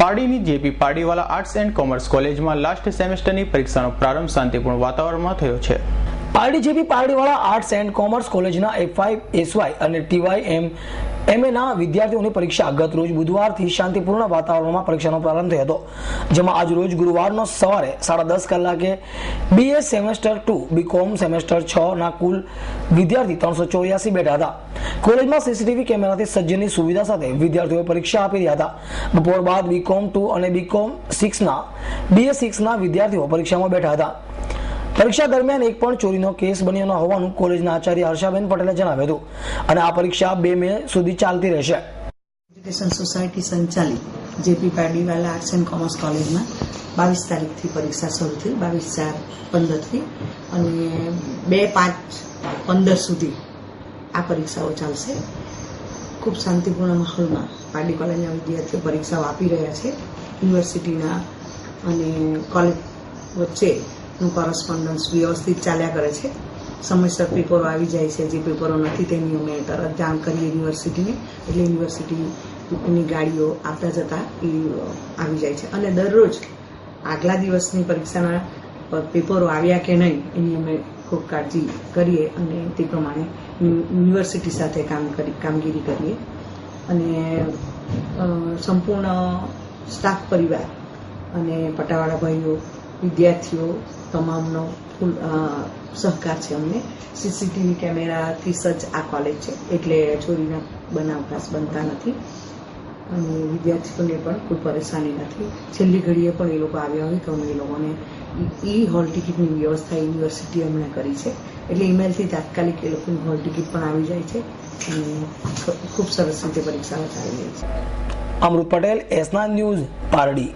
પારડીની JP Pardiwala arts and commerce કોલેજમાં last સેમેસ્ટરની પરીક્ષાનો પ્રારંભ શાંતિપૂર્ણ વાતાવરણમાં થયો છે. Pardi JP Pardiwala arts and commerce કોલેજના F5 SY અને TY MA ના વિદ્યાર્થીઓની પરીક્ષા ગત રોજ બુધવારથી શાંતિપૂર્ણ વાતાવરણમાં પરીક્ષાનો પ્રારંભ થયો હતો, જેમાં આજ રોજ ગુરુવારનો સવારે 10:30 કલાકે BA સેમેસ્ટર 2 BCom સેમેસ્ટર 6 ના કુલ વિદ્યાર્થી 384 બેઠા હતા. કોલેજમાં CCTV કેમેરાથી સજ્જની સુવિધા સાથે વિદ્યાર્થીઓ પરીક્ષા આપી રહ્યા હતા. બપોર બાદ BCom 2 અને BCom 6 ના BA 6 ના વિદ્યાર્થીઓ પરીક્ષામાં બેઠા હતા. પરીક્ષા દરમિયાન એક પણ ચોરીનો કેસ બન્યો ન હોવાનું કોલેજના આચાર્ય હર્ષાબેન પટેલે જણાવ્યું હતું અને આ પરીક્ષા 2 મે સુધી ચાલતી રહેશે. એજ્યુકેશન સોસાયટી સંચાલિત JP Pardiwala arts and commerce કોલેજમાં 22 તારીખથી પરીક્ષા શરૂ થઈ, 22/4/15 થી અને 2/5/15 સુધી આ પરીક્ષાઓ ચાલશે. ખૂબ શાંતિપૂર્ણ માહોલમાં પારડી કોલેજના વિદ્યાર્થીઓ પરીક્ષાઓ આપી રહ્યા છે. યુનિવર્સિટીના અને કોલેજ વચ્ચે નું કોરસ્પોન્ડન્સ વ્યવસ્થિત ચાલ્યા કરે છે. સમયસર પેપરો આવી જાય છે. જે પેપરો નથી તેની અમે તરત જાણ કરીએ યુનિવર્સિટીને, એટલે યુનિવર્સિટીની ગાડીઓ આવતા જતા એ આવી જાય છે. અને દરરોજ આગલા દિવસની પરીક્ષાના પેપરો આવ્યા કે નહીં એની અમે ખૂબ કાળજી કરીએ અને તે પ્રમાણે યુનિવર્સિટી સાથે કામગીરી કરીએ. અને સંપૂર્ણ સ્ટાફ પરિવાર અને પટાવાળા ભાઈઓ, વિદ્યાર્થીઓ તમામનો ફૂલ સહકાર છે અમને. CCTV કેમેરાથી સજ્જ આ કોલેજ છે, એટલે ચોરીના બનાવ ખાસ બનતા નથી અને વિદ્યાર્થીઓને પણ કોઈ પરેશાની નથી. છેલ્લી ઘડીએ પણ એ લોકો આવ્યા હોય તો અમે એ લોકોને હોલ ટિકિટની વ્યવસ્થા યુનિવર્સિટીએ અમને કરી છે, એટલે ઈમેલથી તાત્કાલિક એ લોકોની હોલ ટિકિટ પણ આવી જાય છે અને ખૂબ સરસ રીતે પરીક્ષાઓ ચાલી રહી છે. અમૃત પટેલ, S9 ન્યૂઝ, પારડી.